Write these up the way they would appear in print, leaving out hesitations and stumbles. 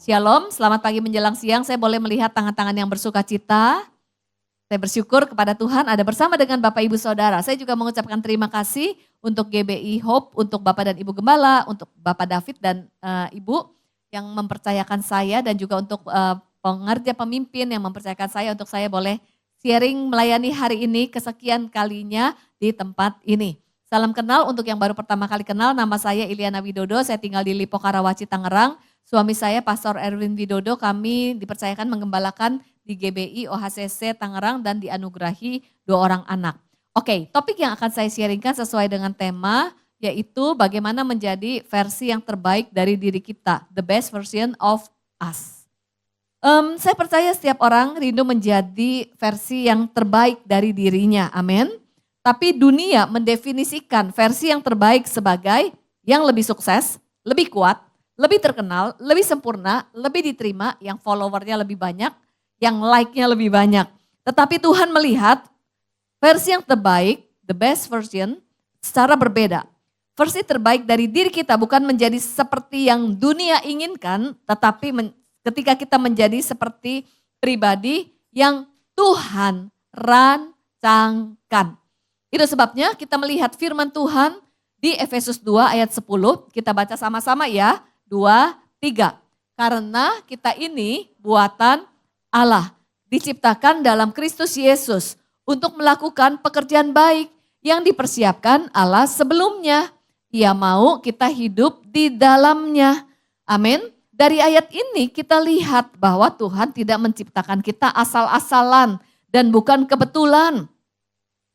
Shalom, selamat pagi menjelang siang. Saya boleh melihat tangan-tangan yang bersuka cita. Saya bersyukur kepada Tuhan ada bersama dengan Bapak Ibu Saudara. Saya juga mengucapkan terima kasih untuk GBI Hope, untuk Bapak dan Ibu Gembala, untuk Bapak David dan Ibu yang mempercayakan saya dan juga untuk pengerja pemimpin yang mempercayakan saya untuk saya boleh sharing melayani hari ini kesekian kalinya di tempat ini. Salam kenal untuk yang baru pertama kali kenal, nama saya Iliana Widodo, saya tinggal di Lipo Karawaci, Tangerang. Suami saya Pastor Erwin Widodo, kami dipercayakan menggembalakan di GBI OHCC Tangerang dan dianugerahi 2 orang anak. Oke, topik yang akan saya sharingkan sesuai dengan tema yaitu bagaimana menjadi versi yang terbaik dari diri kita, the best version of us. Saya percaya setiap orang rindu menjadi versi yang terbaik dari dirinya, amin. Tapi dunia mendefinisikan versi yang terbaik sebagai yang lebih sukses, lebih kuat, lebih terkenal, lebih sempurna, lebih diterima, yang followernya lebih banyak, yang like-nya lebih banyak. Tetapi Tuhan melihat versi yang terbaik, the best version, secara berbeda. Versi terbaik dari diri kita bukan menjadi seperti yang dunia inginkan, tetapi ketika kita menjadi seperti pribadi yang Tuhan rancangkan. Itu sebabnya kita melihat firman Tuhan di Efesus 2 ayat 10, kita baca sama-sama ya, 2, 3. Karena kita ini buatan Allah, diciptakan dalam Kristus Yesus untuk melakukan pekerjaan baik yang dipersiapkan Allah sebelumnya. Ia mau kita hidup di dalamnya. Amin. Dari ayat ini kita lihat bahwa Tuhan tidak menciptakan kita asal-asalan dan bukan kebetulan.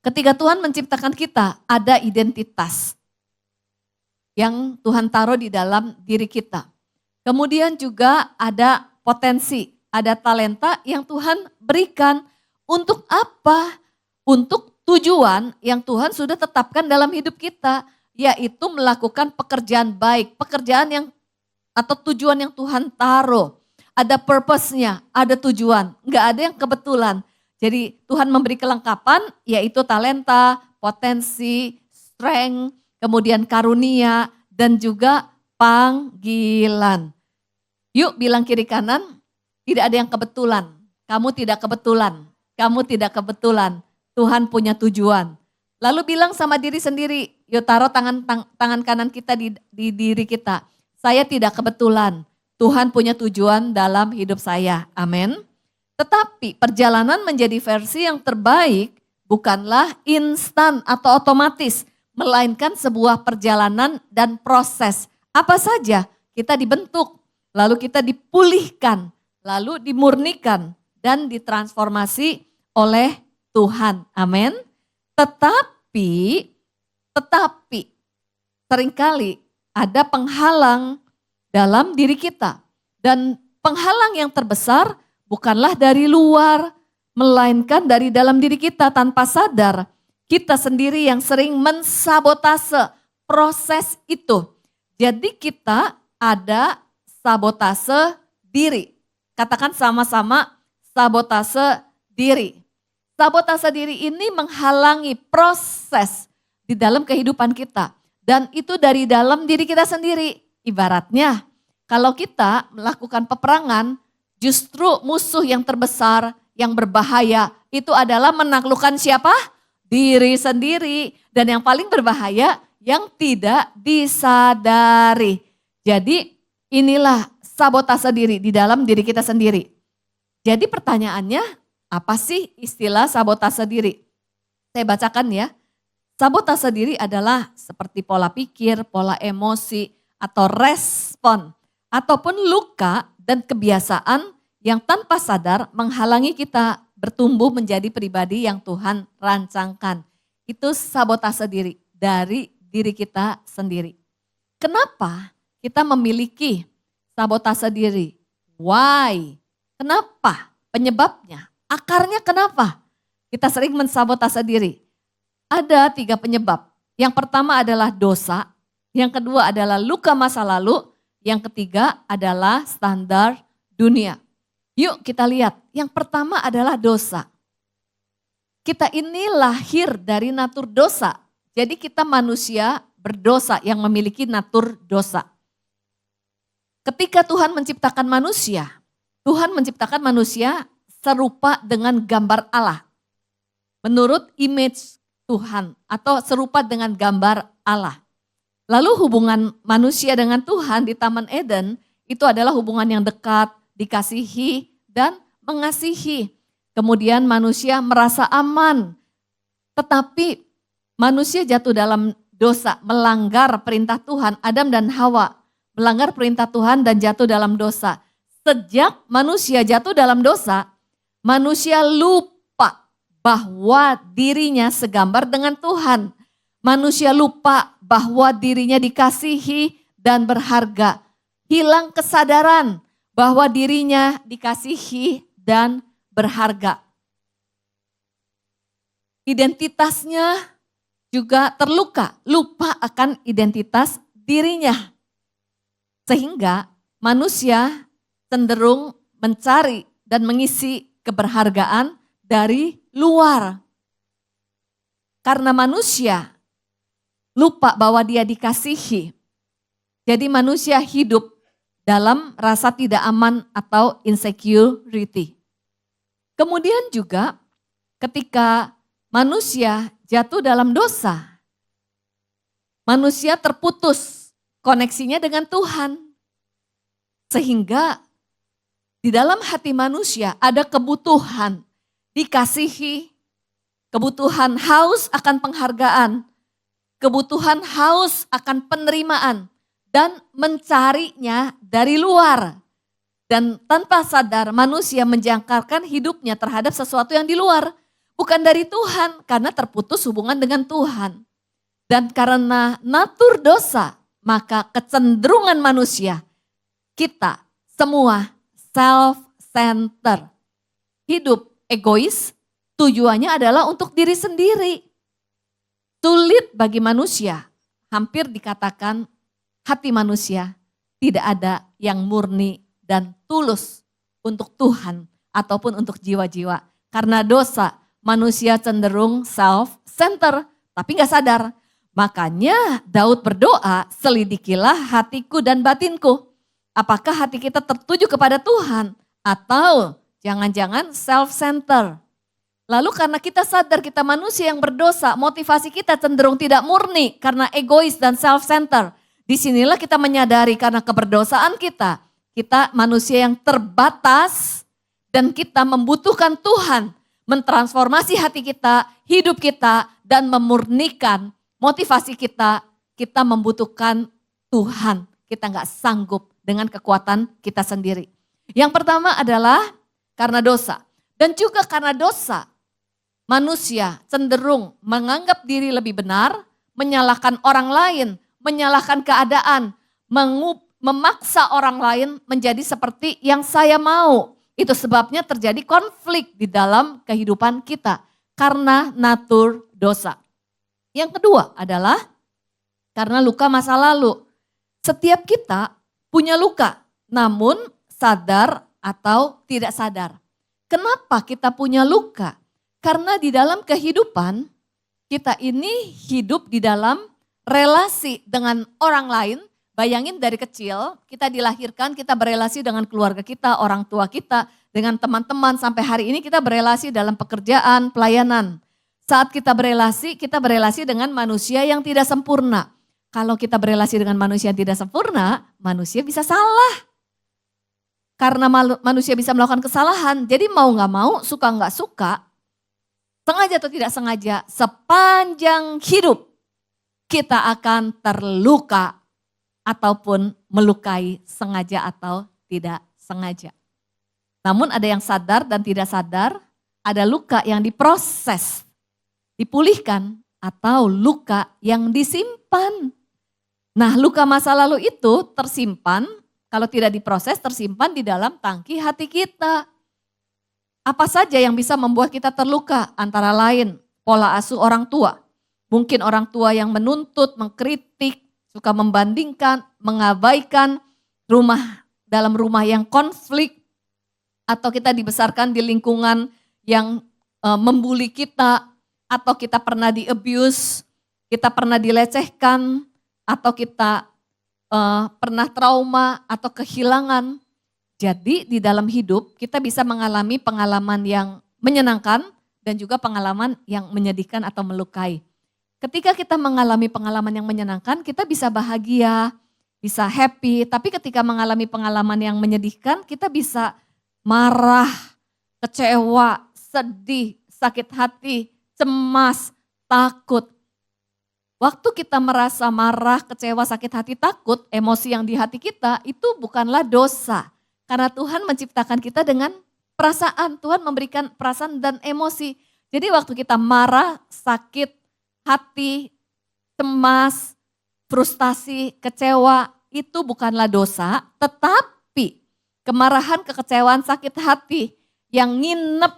Ketika Tuhan menciptakan kita, ada identitas yang Tuhan taruh di dalam diri kita. Kemudian juga ada potensi, ada talenta yang Tuhan berikan. Untuk apa? Untuk tujuan yang Tuhan sudah tetapkan dalam hidup kita, yaitu melakukan pekerjaan baik, pekerjaan yang atau tujuan yang Tuhan taruh. Ada purpose-nya, ada tujuan, enggak ada yang kebetulan. Jadi Tuhan memberi kelengkapan yaitu talenta, potensi, strength, kemudian karunia dan juga panggilan. Yuk bilang kiri kanan, tidak ada yang kebetulan. Kamu tidak kebetulan, kamu tidak kebetulan. Tuhan punya tujuan. Lalu bilang sama diri sendiri, yuk taruh tangan kanan kita di diri kita. Saya tidak kebetulan, Tuhan punya tujuan dalam hidup saya, amin. Tetapi perjalanan menjadi versi yang terbaik bukanlah instan atau otomatis, melainkan sebuah perjalanan dan proses. Apa saja kita dibentuk, lalu kita dipulihkan, lalu dimurnikan dan ditransformasi oleh Tuhan. Amin. Tetapi seringkali ada penghalang dalam diri kita. Dan penghalang yang terbesar bukanlah dari luar, melainkan dari dalam diri kita tanpa sadar. Kita sendiri yang sering mensabotase proses itu. Jadi kita ada sabotase diri. Katakan sama-sama sabotase diri. Sabotase diri ini menghalangi proses di dalam kehidupan kita. Dan itu dari dalam diri kita sendiri. Ibaratnya kalau kita melakukan peperangan, justru musuh yang terbesar, yang berbahaya itu adalah menaklukkan siapa? Diri sendiri. Dan yang paling berbahaya yang tidak disadari. Jadi inilah sabotase diri di dalam diri kita sendiri. Jadi pertanyaannya, apa sih istilah sabotase diri? Saya bacakan ya. Sabotase diri adalah seperti pola pikir, pola emosi, atau respon. Ataupun luka dan kebiasaan yang tanpa sadar menghalangi kita bertumbuh menjadi pribadi yang Tuhan rancangkan. Itu sabotase diri dari diri kita sendiri. Kenapa kita memiliki sabotase diri? Why? Kenapa? Penyebabnya? Akarnya kenapa? Kita sering mensabotase diri. Ada 3 penyebab. Yang pertama adalah dosa, yang kedua adalah luka masa lalu, yang ketiga adalah standar dunia. Yuk kita lihat, yang pertama adalah dosa. Kita ini lahir dari natur dosa. Jadi kita manusia berdosa yang memiliki natur dosa. Ketika Tuhan menciptakan manusia serupa dengan gambar Allah. Menurut image Tuhan atau serupa dengan gambar Allah. Lalu hubungan manusia dengan Tuhan di Taman Eden itu adalah hubungan yang dekat, dikasihi dan mengasihi. Kemudian manusia merasa aman. Tetapi manusia jatuh dalam dosa, melanggar perintah Tuhan, Adam dan Hawa melanggar perintah Tuhan dan jatuh dalam dosa. Sejak manusia jatuh dalam dosa, manusia lupa bahwa dirinya segambar dengan Tuhan. Manusia lupa bahwa dirinya dikasihi dan berharga. Hilang kesadaran bahwa dirinya dikasihi dan berharga. Identitasnya juga terluka, lupa akan identitas dirinya. Sehingga manusia cenderung mencari dan mengisi keberhargaan dari luar. Karena manusia lupa bahwa dia dikasihi. Jadi manusia hidup dalam rasa tidak aman atau insecurity. Kemudian juga ketika manusia jatuh dalam dosa, manusia terputus koneksinya dengan Tuhan. Sehingga di dalam hati manusia ada kebutuhan dikasihi, kebutuhan haus akan penghargaan, kebutuhan haus akan penerimaan, dan mencarinya dari luar. Dan tanpa sadar manusia menjangkarkan hidupnya terhadap sesuatu yang di luar. Bukan dari Tuhan, karena terputus hubungan dengan Tuhan. Dan karena natur dosa, maka kecenderungan manusia, kita semua self-centered. Hidup egois, tujuannya adalah untuk diri sendiri. Sulit bagi manusia, hampir dikatakan hati manusia tidak ada yang murni dan tulus untuk Tuhan ataupun untuk jiwa-jiwa. Karena dosa, manusia cenderung self-centered, tapi gak sadar. Makanya Daud berdoa, selidikilah hatiku dan batinku. Apakah hati kita tertuju kepada Tuhan atau jangan-jangan self-centered. Lalu karena kita sadar kita manusia yang berdosa, motivasi kita cenderung tidak murni karena egois dan self-centered. Disinilah kita menyadari karena keberdosaan kita manusia yang terbatas dan kita membutuhkan Tuhan mentransformasi hati kita, hidup kita dan memurnikan motivasi kita membutuhkan Tuhan. Kita nggak sanggup dengan kekuatan kita sendiri. Yang pertama adalah karena dosa. Dan juga karena dosa, manusia cenderung menganggap diri lebih benar, menyalahkan orang lain, menyalahkan keadaan, memaksa orang lain menjadi seperti yang saya mau. Itu sebabnya terjadi konflik di dalam kehidupan kita karena natur dosa. Yang kedua adalah karena luka masa lalu. Setiap kita punya luka, namun sadar atau tidak sadar. Kenapa kita punya luka? Karena di dalam kehidupan kita ini hidup di dalam relasi dengan orang lain. Bayangin dari kecil kita dilahirkan, kita berelasi dengan keluarga kita, orang tua kita, dengan teman-teman. Sampai hari ini kita berelasi dalam pekerjaan, pelayanan. Saat kita berelasi dengan manusia yang tidak sempurna. Kalau kita berelasi dengan manusia yang tidak sempurna, manusia bisa salah. Karena manusia bisa melakukan kesalahan, jadi mau gak mau, suka gak suka, sengaja atau tidak sengaja, sepanjang hidup kita akan terluka ataupun melukai sengaja atau tidak sengaja. Namun ada yang sadar dan tidak sadar, ada luka yang diproses, dipulihkan, atau luka yang disimpan. Nah, luka masa lalu itu tersimpan, kalau tidak diproses tersimpan di dalam tangki hati kita. Apa saja yang bisa membuat kita terluka? Antara lain pola asuh orang tua. Mungkin orang tua yang menuntut, mengkritik, suka membandingkan, mengabaikan, dalam rumah yang konflik, atau kita dibesarkan di lingkungan yang membuli kita, atau kita pernah di-abuse, kita pernah dilecehkan, atau kita pernah trauma atau kehilangan. Jadi di dalam hidup kita bisa mengalami pengalaman yang menyenangkan dan juga pengalaman yang menyedihkan atau melukai. Ketika kita mengalami pengalaman yang menyenangkan, kita bisa bahagia, bisa happy. Tapi ketika mengalami pengalaman yang menyedihkan, kita bisa marah, kecewa, sedih, sakit hati, cemas, takut. Waktu kita merasa marah, kecewa, sakit hati, takut, emosi yang di hati kita itu bukanlah dosa. Karena Tuhan menciptakan kita dengan perasaan, Tuhan memberikan perasaan dan emosi. Jadi waktu kita marah, sakit hati, cemas, frustasi, kecewa, itu bukanlah dosa, tetapi kemarahan, kekecewaan, sakit hati yang nginep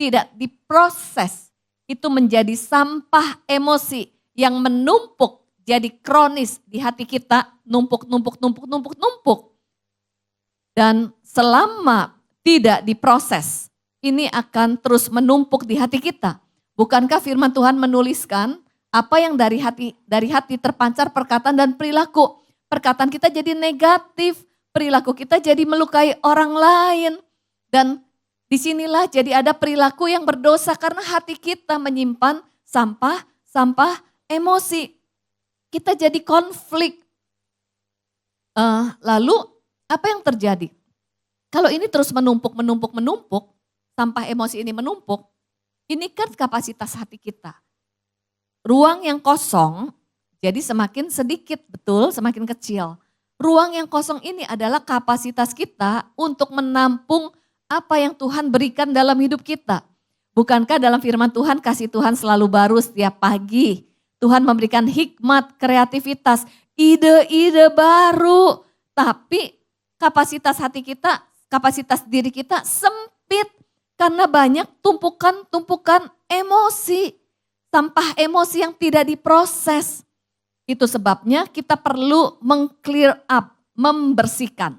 tidak diproses, itu menjadi sampah emosi yang menumpuk jadi kronis di hati kita, numpuk. Dan selama tidak diproses, ini akan terus menumpuk di hati kita. Bukankah firman Tuhan menuliskan apa yang dari hati terpancar perkataan dan perilaku. Perkataan kita jadi negatif, perilaku kita jadi melukai orang lain. Dan disinilah jadi ada perilaku yang berdosa karena hati kita menyimpan sampah emosi. Kita jadi konflik. Lalu apa yang terjadi? Kalau ini terus menumpuk, sampah emosi ini menumpuk, ini kan kapasitas hati kita. Ruang yang kosong jadi semakin sedikit, betul, semakin kecil. Ruang yang kosong ini adalah kapasitas kita untuk menampung apa yang Tuhan berikan dalam hidup kita. Bukankah dalam firman Tuhan kasih Tuhan selalu baru setiap pagi? Tuhan memberikan hikmat, kreativitas, ide-ide baru. Tapi kapasitas hati kita, kapasitas diri kita sempit. Karena banyak tumpukan emosi, sampah emosi yang tidak diproses. Itu sebabnya kita perlu meng-clear up, membersihkan.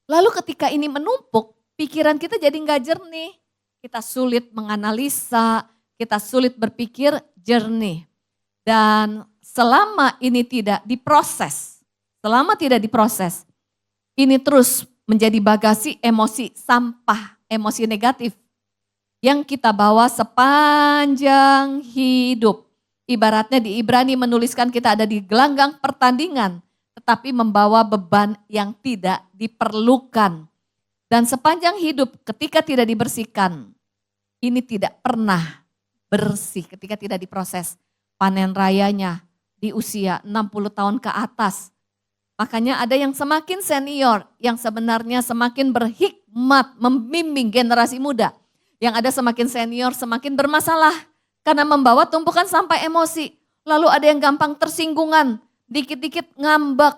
Lalu ketika ini menumpuk, pikiran kita jadi nggak jernih. Kita sulit menganalisa, kita sulit berpikir jernih. Dan selama ini tidak diproses, ini terus menjadi bagasi emosi, sampah, emosi negatif yang kita bawa sepanjang hidup. Ibaratnya di Ibrani menuliskan kita ada di gelanggang pertandingan, tetapi membawa beban yang tidak diperlukan. Dan sepanjang hidup ketika tidak dibersihkan, ini tidak pernah bersih ketika tidak diproses. Panen rayanya di usia 60 tahun ke atas. Makanya ada yang semakin senior, yang sebenarnya semakin berhikmat membimbing generasi muda. Yang ada semakin senior, semakin bermasalah karena membawa tumpukan sampah emosi. Lalu ada yang gampang tersinggungan, dikit-dikit ngambek.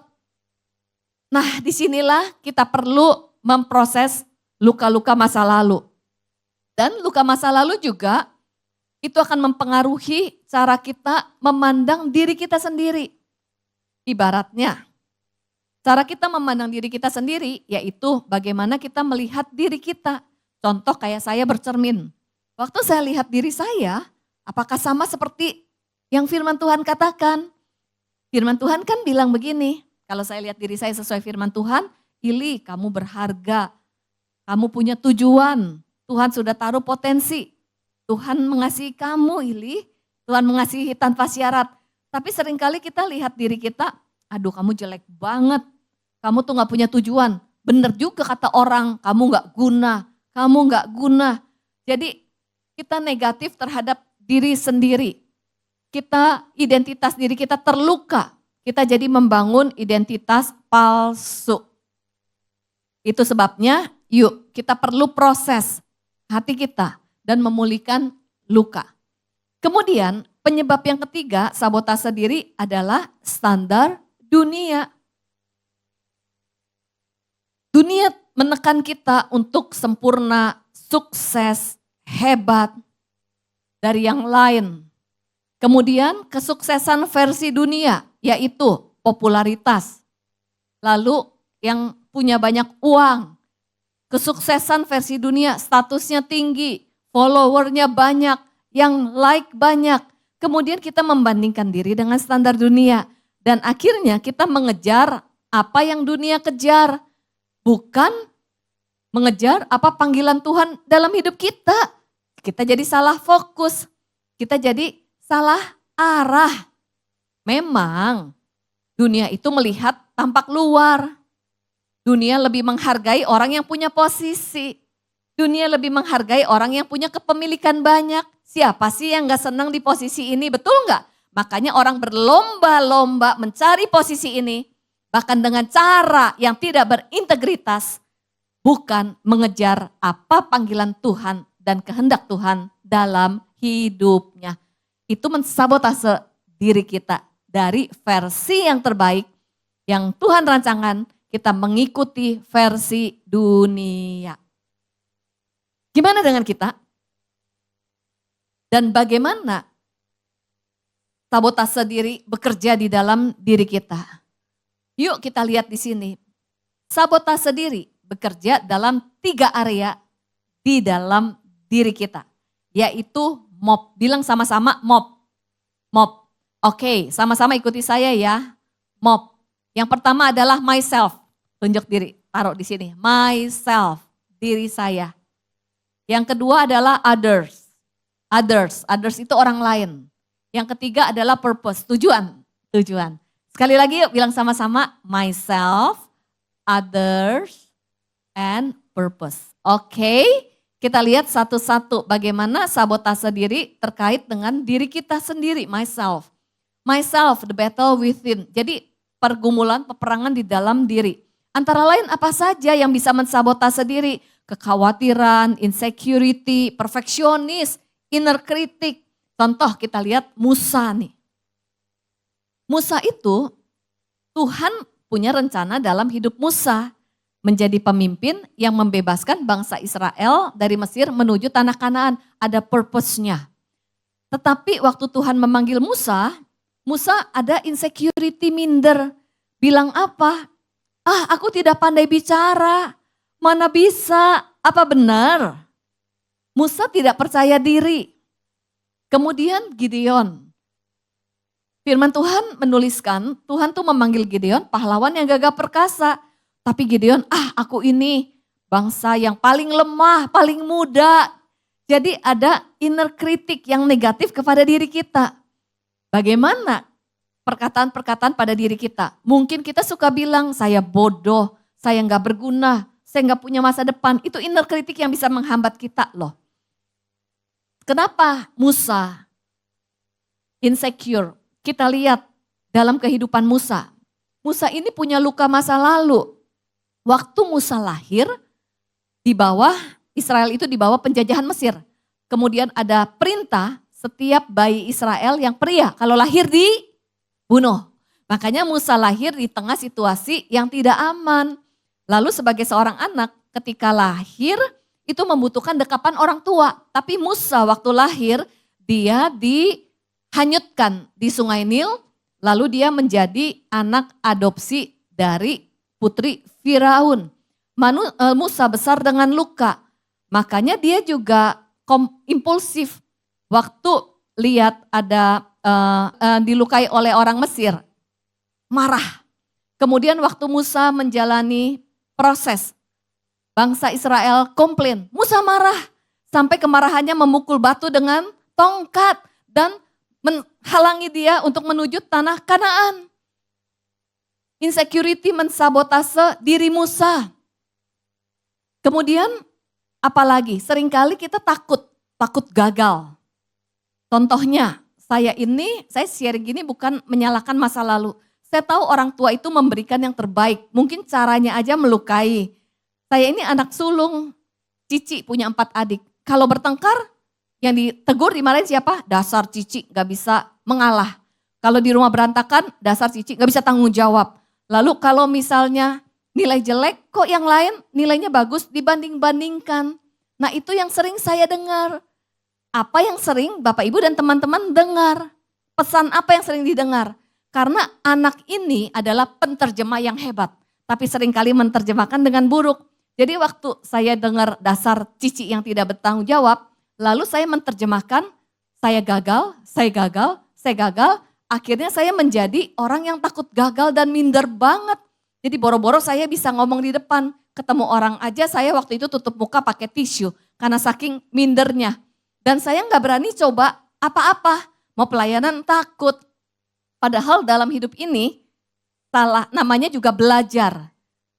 Nah disinilah kita perlu memproses luka-luka masa lalu. Dan luka masa lalu juga itu akan mempengaruhi cara kita memandang diri kita sendiri. Ibaratnya, cara kita memandang diri kita sendiri yaitu bagaimana kita melihat diri kita. Contoh kayak saya bercermin. Waktu saya lihat diri saya, apakah sama seperti yang firman Tuhan katakan? Firman Tuhan kan bilang begini, kalau saya lihat diri saya sesuai firman Tuhan, Ili kamu berharga, kamu punya tujuan, Tuhan sudah taruh potensi. Tuhan mengasihi kamu Ili, Tuhan mengasihi tanpa syarat. Tapi seringkali kita lihat diri kita, aduh kamu jelek banget, kamu tuh gak punya tujuan. Bener juga kata orang, kamu gak guna. Jadi kita negatif terhadap diri sendiri. Identitas diri kita terluka. Kita jadi membangun identitas palsu. Itu sebabnya yuk kita perlu proses hati kita dan memulihkan luka. Kemudian penyebab yang ketiga sabotase diri adalah standar dunia. Dunia menekan kita untuk sempurna, sukses, hebat dari yang lain. Kemudian kesuksesan versi dunia yaitu popularitas. Lalu yang punya banyak uang. Kesuksesan versi dunia statusnya tinggi, followernya banyak, yang like banyak. Kemudian kita membandingkan diri dengan standar dunia. Dan akhirnya kita mengejar apa yang dunia kejar, bukan mengejar apa panggilan Tuhan dalam hidup kita. Kita jadi salah fokus, kita jadi salah arah. Memang dunia itu melihat tampak luar. Dunia lebih menghargai orang yang punya posisi. Dunia lebih menghargai orang yang punya kepemilikan banyak. Siapa sih yang gak senang di posisi ini, betul gak? Makanya orang berlomba-lomba mencari posisi ini. Bahkan dengan cara yang tidak berintegritas. Bukan mengejar apa panggilan Tuhan dan kehendak Tuhan dalam hidupnya. Itu mensabotase diri kita dari versi yang terbaik yang Tuhan rancangan, kita mengikuti versi dunia. Gimana dengan kita? Dan bagaimana sabotase diri bekerja di dalam diri kita? Yuk kita lihat di sini. Sabotase diri bekerja dalam 3 area di dalam diri kita. Yaitu MOP. Bilang sama-sama MOP. MOP. Oke, sama-sama ikuti saya ya. MOP. Yang pertama adalah myself. Tunjuk diri, taruh di sini. Myself, diri saya. Yang kedua adalah others. Others itu orang lain. Yang ketiga adalah purpose, tujuan. Sekali lagi yuk bilang sama-sama, myself, others, and purpose. Oke, kita lihat satu-satu bagaimana sabotase diri terkait dengan diri kita sendiri, myself. Myself, the battle within. Jadi pergumulan, peperangan di dalam diri. Antara lain apa saja yang bisa mensabotase diri? Kekhawatiran, insecurity, perfeksionis, inner critic. Contoh kita lihat Musa nih. Musa itu Tuhan punya rencana dalam hidup Musa. Menjadi pemimpin yang membebaskan bangsa Israel dari Mesir menuju tanah Kanaan. Ada purpose-nya. Tetapi waktu Tuhan memanggil Musa, Musa ada insecurity, minder. Bilang apa? Aku tidak pandai bicara. Mana bisa? Apa benar? Musa tidak percaya diri. Kemudian Gideon. Firman Tuhan menuliskan, Tuhan tuh memanggil Gideon pahlawan yang gagah perkasa. Tapi Gideon, aku ini bangsa yang paling lemah, paling muda. Jadi ada inner critic yang negatif kepada diri kita. Bagaimana perkataan-perkataan pada diri kita? Mungkin kita suka bilang, saya bodoh, saya gak berguna, saya gak punya masa depan. Itu inner critic yang bisa menghambat kita loh. Kenapa Musa insecure? Kita lihat dalam kehidupan Musa. Musa ini punya luka masa lalu. Waktu Musa lahir, di bawah Israel itu di bawah penjajahan Mesir. Kemudian ada perintah setiap bayi Israel yang pria kalau lahir dibunuh. Makanya Musa lahir di tengah situasi yang tidak aman. Lalu sebagai seorang anak ketika lahir itu membutuhkan dekapan orang tua. Tapi Musa waktu lahir dia dihanyutkan di Sungai Nil. Lalu dia menjadi anak adopsi dari putri Firaun. Musa besar dengan luka. Makanya dia juga impulsif. Waktu lihat ada dilukai oleh orang Mesir. Marah. Kemudian waktu Musa menjalani proses. Bangsa Israel komplain. Musa marah. Sampai kemarahannya memukul batu dengan tongkat. Dan menghalangi dia untuk menuju tanah Kanaan. Insecurity mensabotase diri Musa. Kemudian apalagi seringkali kita takut gagal. Contohnya saya share gini bukan menyalahkan masa lalu. Saya tahu orang tua itu memberikan yang terbaik. Mungkin caranya aja melukai. Saya ini anak sulung, Cici punya 4 adik. Kalau bertengkar yang ditegur dimarahin siapa? Dasar Cici gak bisa mengalah. Kalau di rumah berantakan dasar Cici gak bisa tanggung jawab. Lalu kalau misalnya nilai jelek, kok yang lain nilainya bagus dibanding-bandingkan. Nah itu yang sering saya dengar. Apa yang sering Bapak Ibu dan teman-teman dengar? Pesan apa yang sering didengar? Karena anak ini adalah penterjemah yang hebat. Tapi seringkali menerjemahkan dengan buruk. Jadi waktu saya dengar dasar Cici yang tidak bertanggung jawab, lalu saya menerjemahkan saya gagal. Akhirnya saya menjadi orang yang takut gagal dan minder banget. Jadi boro-boro saya bisa ngomong di depan, ketemu orang aja saya waktu itu tutup muka pakai tisu karena saking mindernya. Dan saya nggak berani coba apa-apa, mau pelayanan takut. Padahal dalam hidup ini salah namanya juga belajar.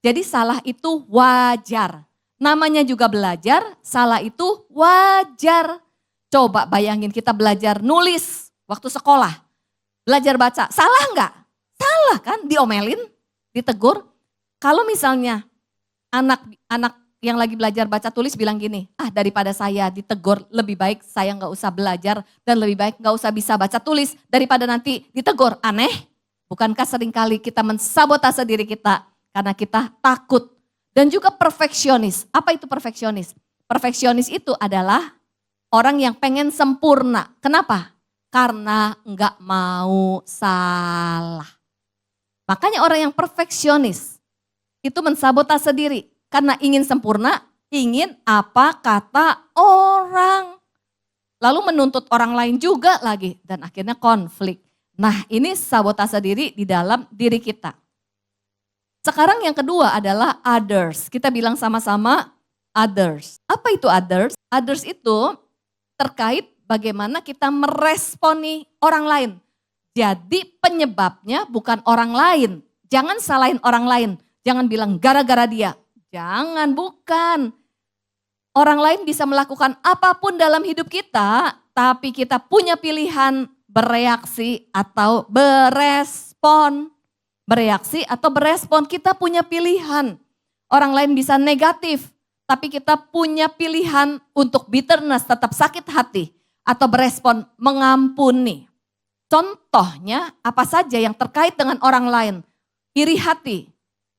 Jadi salah itu wajar. Namanya juga belajar, salah itu wajar. Coba bayangin kita belajar nulis waktu sekolah. Belajar baca, salah nggak? Salah kan, diomelin, ditegur. Kalau misalnya anak yang lagi belajar baca tulis bilang gini, daripada saya ditegur lebih baik saya nggak usah belajar dan lebih baik nggak usah bisa baca tulis daripada nanti ditegur. Aneh, bukankah seringkali kita mensabotase diri kita karena kita takut. Dan juga perfeksionis. Apa itu perfeksionis? Perfeksionis itu adalah orang yang pengen sempurna. Kenapa? Karena nggak mau salah. Makanya orang yang perfeksionis itu mensabotase diri. Karena ingin sempurna, ingin apa kata orang. Lalu menuntut orang lain juga lagi. Dan akhirnya konflik. Nah ini sabotase diri di dalam diri kita. Sekarang yang kedua adalah others. Kita bilang sama-sama others. Apa itu others? Others itu terkait bagaimana kita meresponi orang lain. Jadi penyebabnya bukan orang lain. Jangan salahin orang lain. Jangan bilang gara-gara dia. Jangan, bukan. Orang lain bisa melakukan apapun dalam hidup kita, tapi kita punya pilihan bereaksi atau berespon. Bereaksi atau berespon, kita punya pilihan. Orang lain bisa negatif, tapi kita punya pilihan untuk bitterness, tetap sakit hati. Atau berespon mengampuni. Contohnya apa saja yang terkait dengan orang lain. Iri hati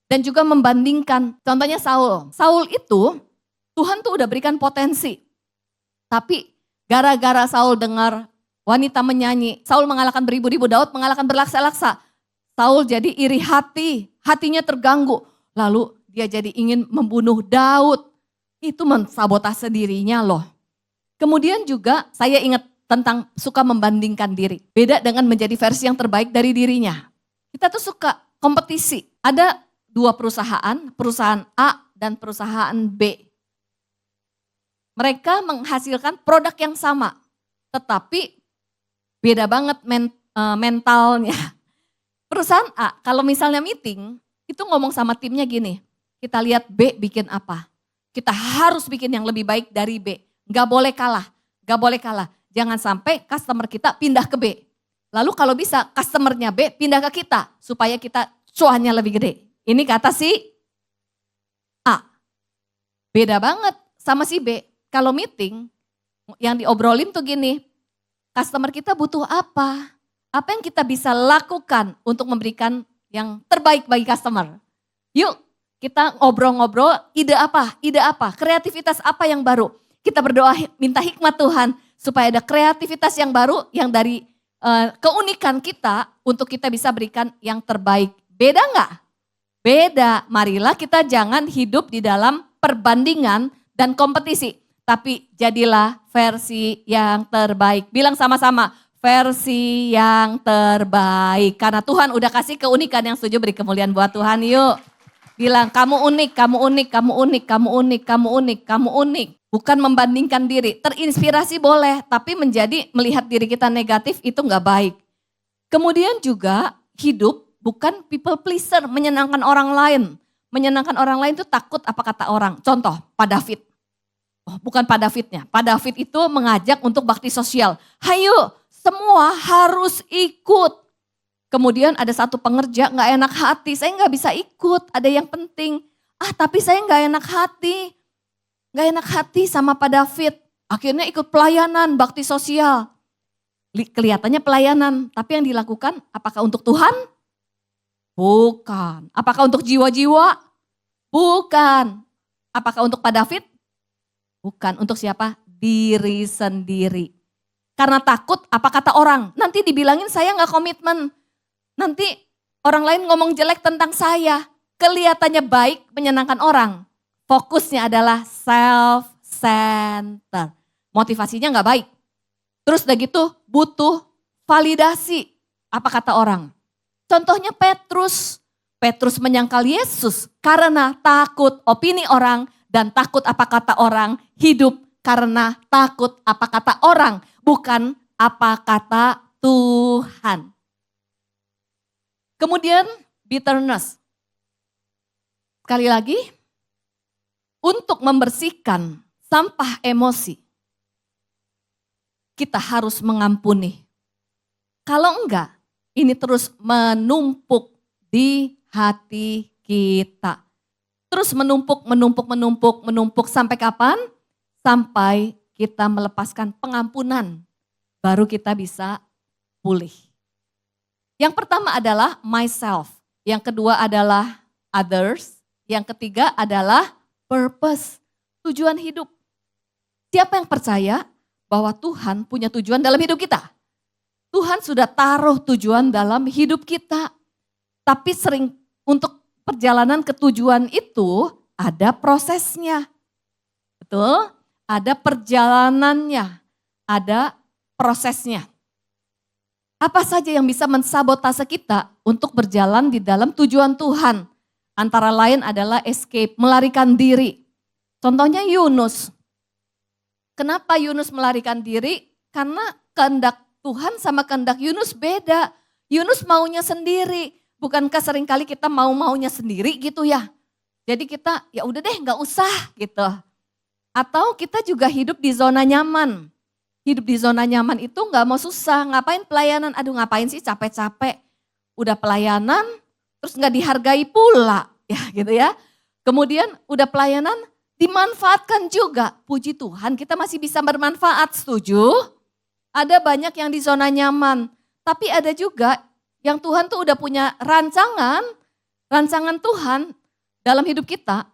dan juga membandingkan. Contohnya Saul. Saul itu Tuhan tuh udah berikan potensi. Tapi gara-gara Saul dengar wanita menyanyi, Saul mengalahkan beribu-ribu, Daud mengalahkan berlaksa-laksa. Saul jadi iri hati, hatinya terganggu. Lalu dia jadi ingin membunuh Daud. Itu mensabotase dirinya loh. Kemudian juga saya ingat tentang suka membandingkan diri. Beda dengan menjadi versi yang terbaik dari dirinya. Kita tuh suka kompetisi. Ada dua perusahaan A dan perusahaan B. Mereka menghasilkan produk yang sama. Tetapi beda banget mentalnya. Perusahaan A, kalau misalnya meeting, itu ngomong sama timnya gini, kita lihat B bikin apa. Kita harus bikin yang lebih baik dari B. Gak boleh kalah, gak boleh kalah. Jangan sampai customer kita pindah ke B. Lalu kalau bisa customernya B pindah ke kita, supaya kita cuannya lebih gede. Ini kata si A. Beda banget sama si B. Kalau meeting, yang diobrolin tuh gini, customer kita butuh apa? Apa yang kita bisa lakukan untuk memberikan yang terbaik bagi customer? Yuk kita ngobrol-ngobrol, ide apa, kreativitas apa yang baru. Kita berdoa minta hikmat Tuhan supaya ada kreativitas yang baru yang dari keunikan kita untuk kita bisa berikan yang terbaik. Beda enggak? Beda, marilah kita jangan hidup di dalam perbandingan dan kompetisi. Tapi jadilah versi yang terbaik. Bilang sama-sama, versi yang terbaik. Karena Tuhan udah kasih keunikan. Yang setuju beri kemuliaan buat Tuhan yuk. Bilang kamu unik, kamu unik, kamu unik, kamu unik, kamu unik, kamu unik. Bukan membandingkan diri. Terinspirasi boleh, tapi melihat diri kita negatif itu gak baik. Kemudian juga hidup bukan people pleaser, menyenangkan orang lain. Menyenangkan orang lain itu takut apa kata orang. Contoh, Pak David. Oh, bukan Pak Davidnya. Pak David itu mengajak untuk bakti sosial. Hayo, semua harus ikut. Kemudian ada satu pengerja gak enak hati, saya gak bisa ikut, ada yang penting. Tapi saya gak enak hati. Gak enak hati sama Pak David. Akhirnya ikut pelayanan, bakti sosial. Kelihatannya pelayanan, tapi yang dilakukan apakah untuk Tuhan? Bukan. Apakah untuk jiwa-jiwa? Bukan. Apakah untuk Pak David? Bukan. Untuk siapa? Diri sendiri. Karena takut apa kata orang. Nanti dibilangin saya gak komitmen. Nanti orang lain ngomong jelek tentang saya. Kelihatannya baik, menyenangkan orang. Fokusnya adalah self-center. Motivasinya gak baik. Terus udah gitu butuh validasi. Apa kata orang? Contohnya Petrus. Petrus menyangkal Yesus karena takut opini orang dan takut apa kata orang, hidup karena takut apa kata orang, bukan apa kata Tuhan. Kemudian bitterness. Sekali lagi, untuk membersihkan sampah emosi, kita harus mengampuni. Kalau enggak, ini terus menumpuk di hati kita. Terus menumpuk sampai kapan? Sampai kita melepaskan pengampunan, baru kita bisa pulih. Yang pertama adalah myself, yang kedua adalah others, yang ketiga adalah purpose, tujuan hidup. Siapa yang percaya bahwa Tuhan punya tujuan dalam hidup kita? Tuhan sudah taruh tujuan dalam hidup kita. Tapi sering untuk perjalanan ke tujuan itu ada prosesnya. Betul? Ada perjalanannya, ada prosesnya. Apa saja yang bisa mensabotase kita untuk berjalan di dalam tujuan Tuhan? Antara lain adalah escape, melarikan diri. Contohnya Yunus. Kenapa Yunus melarikan diri? Karena kehendak Tuhan sama kehendak Yunus beda. Yunus maunya sendiri. Bukankah seringkali kita mau-maunya sendiri gitu ya? Jadi kita ya udah deh gak usah gitu. Atau kita juga hidup di zona nyaman. Hidup di zona nyaman itu gak mau susah. Ngapain pelayanan? Aduh ngapain sih capek-capek. Udah pelayanan terus gak dihargai pula. Ya gitu ya. Kemudian udah pelayanan dimanfaatkan juga. Puji Tuhan kita masih bisa bermanfaat, setuju? Ada banyak yang di zona nyaman. Tapi ada juga yang Tuhan tuh udah punya rancangan Tuhan dalam hidup kita.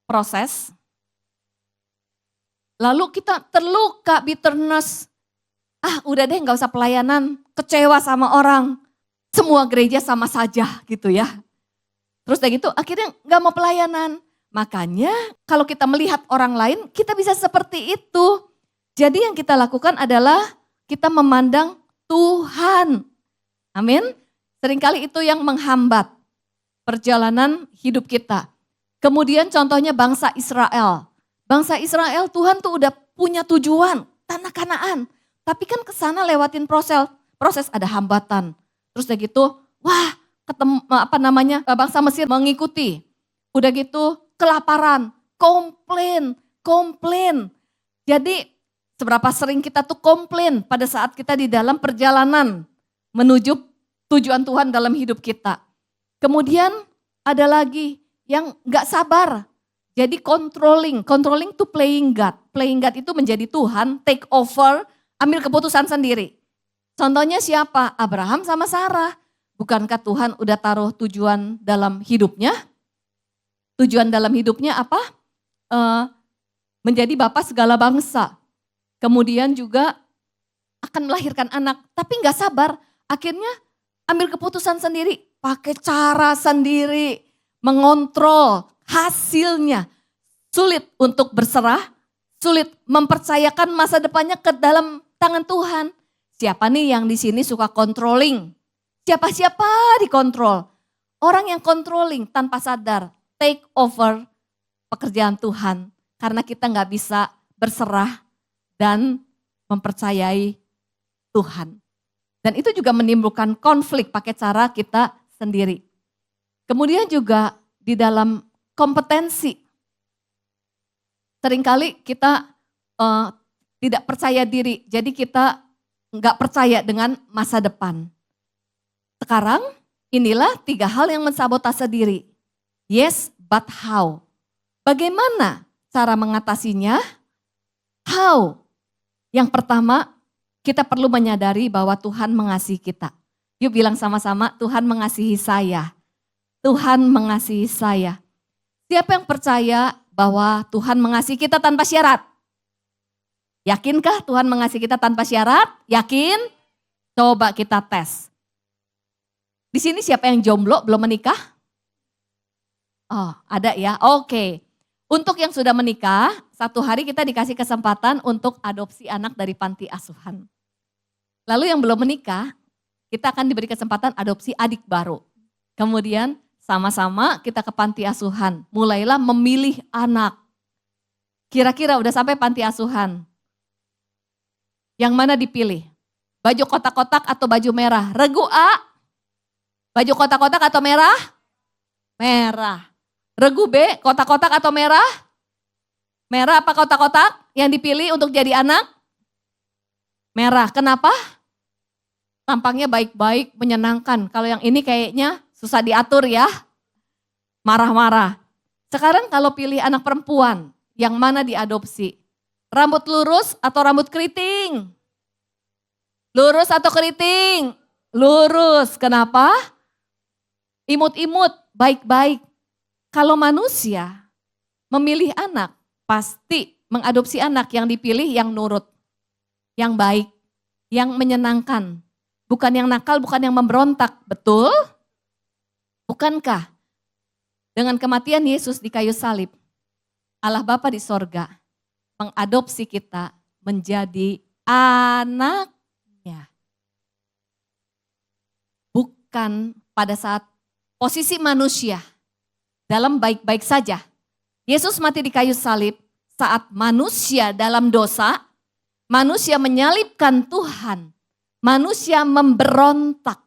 Proses. Lalu kita terluka, bitterness. Udah deh gak usah pelayanan, kecewa sama orang. Semua gereja sama saja gitu ya. Terus udah gitu akhirnya gak mau pelayanan. Makanya kalau kita melihat orang lain kita bisa seperti itu. Jadi yang kita lakukan adalah kita memandang Tuhan. Amin. Seringkali itu yang menghambat perjalanan hidup kita. Kemudian contohnya bangsa Israel. Bangsa Israel Tuhan tuh udah punya tujuan, tanah Kanaan. Tapi kan ke sana lewatin proses ada hambatan. Terus udah gitu, ketemu bangsa Mesir mengikuti. Udah gitu kelaparan, komplain. Jadi seberapa sering kita tuh komplain pada saat kita di dalam perjalanan menuju tujuan Tuhan dalam hidup kita. Kemudian ada lagi yang gak sabar. Jadi controlling to playing God. Playing God itu menjadi Tuhan, take over, ambil keputusan sendiri. Contohnya siapa? Abraham sama Sarah. Bukankah Tuhan udah taruh tujuan dalam hidupnya? Tujuan dalam hidupnya apa? Menjadi bapak segala bangsa. Kemudian juga akan melahirkan anak, tapi gak sabar. Akhirnya ambil keputusan sendiri, pakai cara sendiri, mengontrol hasilnya. Sulit untuk berserah, sulit mempercayakan masa depannya ke dalam tangan Tuhan. Siapa nih yang di sini suka controlling? Siapa-siapa dikontrol. Orang yang controlling tanpa sadar, take over pekerjaan Tuhan. Karena kita gak bisa berserah dan mempercayai Tuhan. Dan itu juga menimbulkan konflik pakai cara kita sendiri. Kemudian juga di dalam kompetensi. Seringkali kita tidak percaya diri, jadi kita nggak percaya dengan masa depan. Sekarang inilah 3 hal yang mensabotase diri. Yes, but how? Bagaimana cara mengatasinya? How? Yang pertama, kita perlu menyadari bahwa Tuhan mengasihi kita. Yuk bilang sama-sama, Tuhan mengasihi saya. Tuhan mengasihi saya. Siapa yang percaya bahwa Tuhan mengasihi kita tanpa syarat? Yakinkah Tuhan mengasihi kita tanpa syarat? Yakin? Coba kita tes. Di sini siapa yang jomblo belum menikah? Oh, ada ya. Oke. Untuk yang sudah menikah, 1 hari kita dikasih kesempatan untuk adopsi anak dari panti asuhan. Lalu yang belum menikah, kita akan diberi kesempatan adopsi adik baru. Kemudian sama-sama kita ke panti asuhan. Mulailah memilih anak. Kira-kira udah sampai panti asuhan. Yang mana dipilih? Baju kotak-kotak atau baju merah? Regu A. Baju kotak-kotak atau merah? Merah. Regu B, kotak-kotak atau merah? Merah apa kotak-kotak yang dipilih untuk jadi anak? Merah. Kenapa? Tampangnya baik-baik, menyenangkan. Kalau yang ini kayaknya susah diatur ya. Marah-marah. Sekarang kalau pilih anak perempuan, yang mana diadopsi? Rambut lurus atau rambut keriting? Lurus atau keriting? Lurus. Kenapa? Imut-imut, baik-baik. Kalau manusia memilih anak, pasti mengadopsi anak yang dipilih yang nurut, yang baik, yang menyenangkan. Bukan yang nakal, bukan yang memberontak. Betul? Bukankah dengan kematian Yesus di kayu salib, Allah Bapa di sorga mengadopsi kita menjadi anaknya. Bukan pada saat posisi manusia dalam baik-baik saja. Yesus mati di kayu salib saat manusia dalam dosa, manusia menyalibkan Tuhan, manusia memberontak,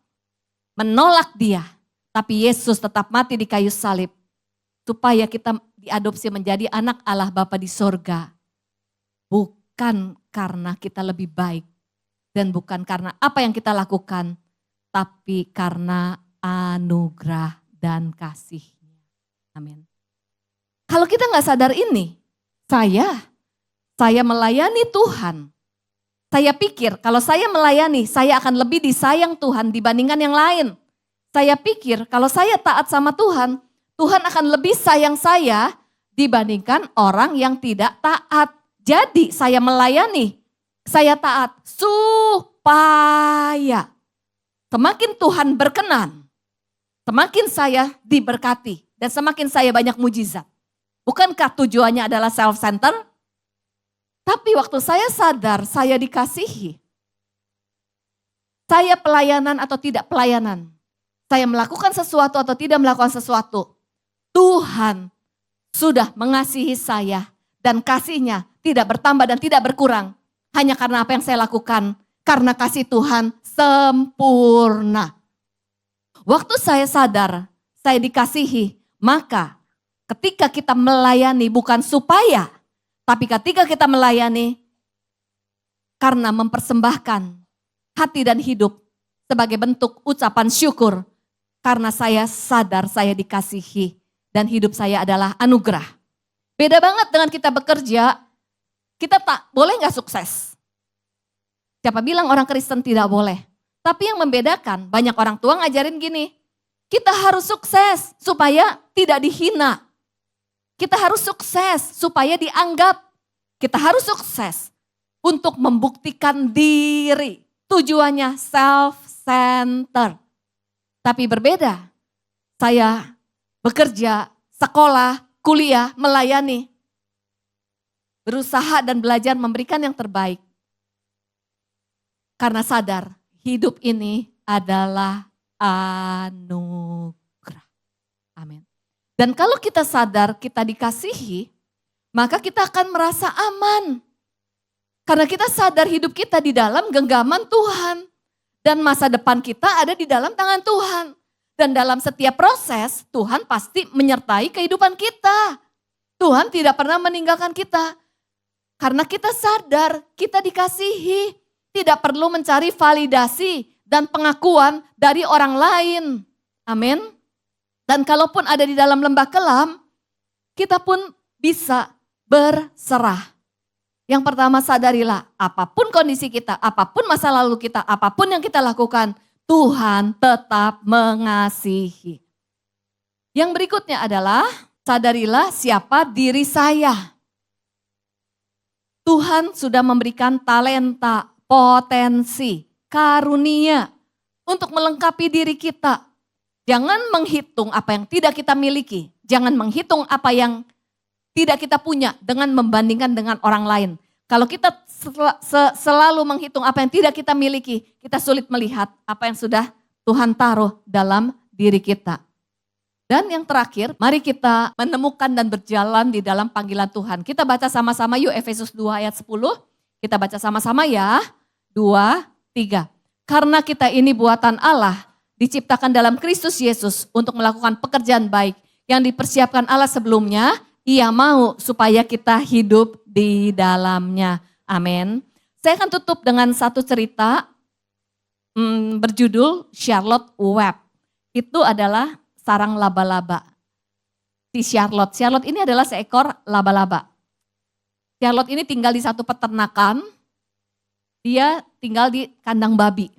menolak Dia. Tapi Yesus tetap mati di kayu salib supaya kita diadopsi menjadi anak Allah Bapa di sorga. Bukan karena kita lebih baik dan bukan karena apa yang kita lakukan, tapi karena anugerah dan kasih-Nya. Amin. Kalau kita nggak sadar ini, saya melayani Tuhan. Saya pikir kalau saya melayani, saya akan lebih disayang Tuhan dibandingkan yang lain. Saya pikir kalau saya taat sama Tuhan, Tuhan akan lebih sayang saya dibandingkan orang yang tidak taat. Jadi saya melayani, saya taat supaya semakin Tuhan berkenan, semakin saya diberkati dan semakin saya banyak mujizat. Bukankah tujuannya adalah self-center? Tapi waktu saya sadar saya dikasihi, saya pelayanan atau tidak pelayanan, saya melakukan sesuatu atau tidak melakukan sesuatu, Tuhan sudah mengasihi saya dan kasih-Nya tidak bertambah dan tidak berkurang. Hanya karena apa yang saya lakukan, karena kasih Tuhan sempurna. Waktu saya sadar, saya dikasihi, maka ketika kita melayani bukan supaya, tapi ketika kita melayani karena mempersembahkan hati dan hidup sebagai bentuk ucapan syukur. Karena saya sadar saya dikasihi dan hidup saya adalah anugerah. Beda banget dengan kita bekerja, kita tak boleh gak sukses. Siapa bilang orang Kristen tidak boleh? Tapi yang membedakan, banyak orang tua ngajarin gini, kita harus sukses supaya tidak dihina. Kita harus sukses supaya dianggap. Kita harus sukses untuk membuktikan diri. Tujuannya self-center. Tapi berbeda, saya bekerja, sekolah, kuliah, melayani. Berusaha dan belajar memberikan yang terbaik. Karena sadar hidup ini adalah anugerah. Amin. Dan kalau kita sadar kita dikasihi, maka kita akan merasa aman. Karena kita sadar hidup kita di dalam genggaman Tuhan. Dan masa depan kita ada di dalam tangan Tuhan. Dan dalam setiap proses Tuhan pasti menyertai kehidupan kita. Tuhan tidak pernah meninggalkan kita. Karena kita sadar kita dikasihi. Tidak perlu mencari validasi dan pengakuan dari orang lain. Amin. Dan kalaupun ada di dalam lembah kelam, kita pun bisa berserah. Yang pertama sadarilah apapun kondisi kita, apapun masa lalu kita, apapun yang kita lakukan, Tuhan tetap mengasihi. Yang berikutnya adalah sadarilah siapa diri saya. Tuhan sudah memberikan talenta, potensi, karunia untuk melengkapi diri kita. Jangan menghitung apa yang tidak kita miliki. Jangan menghitung apa yang tidak kita punya dengan membandingkan dengan orang lain. Kalau kita selalu menghitung apa yang tidak kita miliki, kita sulit melihat apa yang sudah Tuhan taruh dalam diri kita. Dan yang terakhir, mari kita menemukan dan berjalan di dalam panggilan Tuhan. Kita baca sama-sama yuk Efesus 2 ayat 10. Kita baca sama-sama ya. 2, 3. Karena kita ini buatan Allah, diciptakan dalam Kristus Yesus untuk melakukan pekerjaan baik yang dipersiapkan Allah sebelumnya. Ia mau supaya kita hidup di dalamnya. Amin. Saya akan tutup dengan satu cerita berjudul Charlotte Web. Itu adalah sarang laba-laba. Si Charlotte ini adalah seekor laba-laba. Charlotte ini tinggal di satu peternakan. Dia tinggal di kandang babi.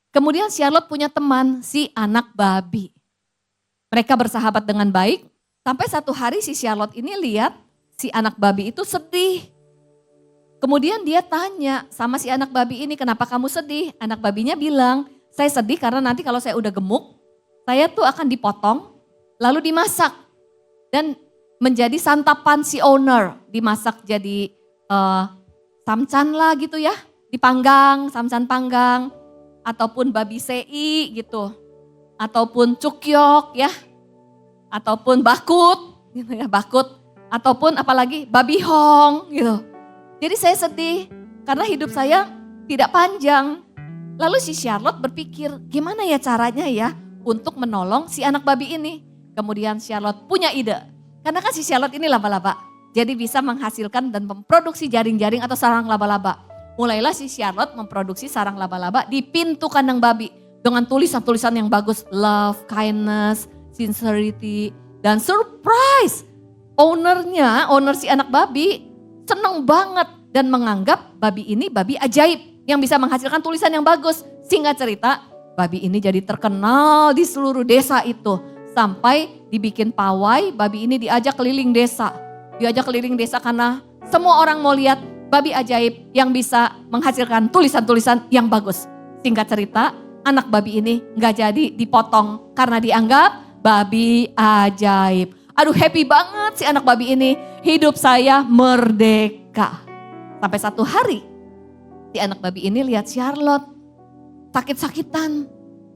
Kemudian Charlotte punya teman, si anak babi. Mereka bersahabat dengan baik. Sampai satu hari si Charlotte ini lihat si anak babi itu sedih. Kemudian dia tanya sama si anak babi ini, kenapa kamu sedih? Anak babinya bilang, saya sedih karena nanti kalau saya udah gemuk, saya tuh akan dipotong, lalu dimasak. Dan menjadi santapan si owner, dimasak jadi samcan lah gitu ya, dipanggang, samcan panggang, ataupun babi sei gitu, ataupun cukyok ya, ataupun bakut, gitu ya, bakut, ataupun apalagi babi hong gitu. Jadi saya sedih karena hidup saya tidak panjang. Lalu si Charlotte berpikir, gimana ya caranya ya untuk menolong si anak babi ini. Kemudian Charlotte punya ide, karena kan si Charlotte ini laba-laba, jadi bisa menghasilkan dan memproduksi jaring-jaring atau sarang laba-laba. Mulailah si Charlotte memproduksi sarang laba-laba di pintu kandang babi dengan tulisan-tulisan yang bagus, love, kindness, sincerity, dan surprise. Owner si anak babi senang banget dan menganggap babi ini babi ajaib yang bisa menghasilkan tulisan yang bagus. Singkat cerita, babi ini jadi terkenal di seluruh desa itu. Sampai dibikin pawai, babi ini diajak keliling desa. Diajak keliling desa karena semua orang mau lihat babi ajaib yang bisa menghasilkan tulisan-tulisan yang bagus. Singkat cerita, anak babi ini gak jadi dipotong karena dianggap babi ajaib. Aduh, happy banget si anak babi ini. Hidup saya merdeka. Sampai satu hari si anak babi ini lihat Charlotte sakit-sakitan.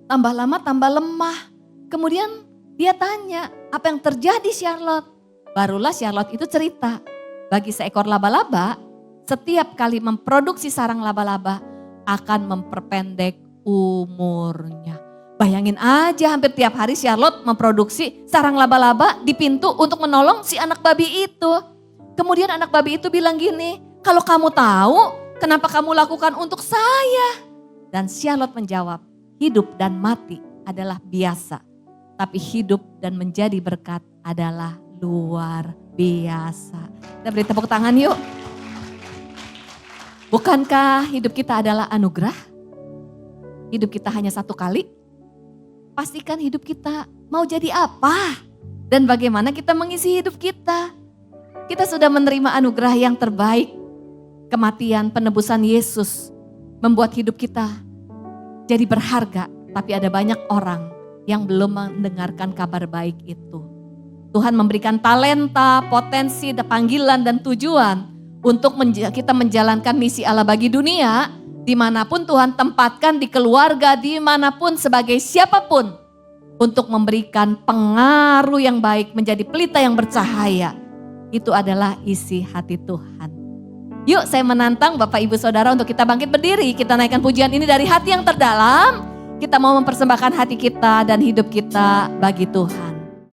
Tambah lama tambah lemah. Kemudian dia tanya, apa yang terjadi Charlotte? Barulah Charlotte itu cerita. Bagi seekor laba-laba, setiap kali memproduksi sarang laba-laba akan memperpendek umurnya. Bayangin aja hampir tiap hari Charlotte memproduksi sarang laba-laba di pintu untuk menolong si anak babi itu. Kemudian anak babi itu bilang gini, kalau kamu tahu kenapa kamu lakukan untuk saya? Dan Charlotte menjawab, hidup dan mati adalah biasa. Tapi hidup dan menjadi berkat adalah luar biasa. Kita beri tepuk tangan yuk. Bukankah hidup kita adalah anugerah? Hidup kita hanya satu kali. Pastikan hidup kita mau jadi apa dan bagaimana kita mengisi hidup kita. Kita sudah menerima anugerah yang terbaik. Kematian penebusan Yesus membuat hidup kita jadi berharga. Tapi ada banyak orang yang belum mendengarkan kabar baik itu. Tuhan memberikan talenta, potensi, panggilan dan tujuan untuk kita menjalankan misi Allah bagi dunia. Dimanapun Tuhan tempatkan, di keluarga, dimanapun sebagai siapapun. Untuk memberikan pengaruh yang baik, menjadi pelita yang bercahaya. Itu adalah isi hati Tuhan. Yuk saya menantang Bapak Ibu Saudara untuk kita bangkit berdiri. Kita naikkan pujian ini dari hati yang terdalam. Kita mau mempersembahkan hati kita dan hidup kita bagi Tuhan.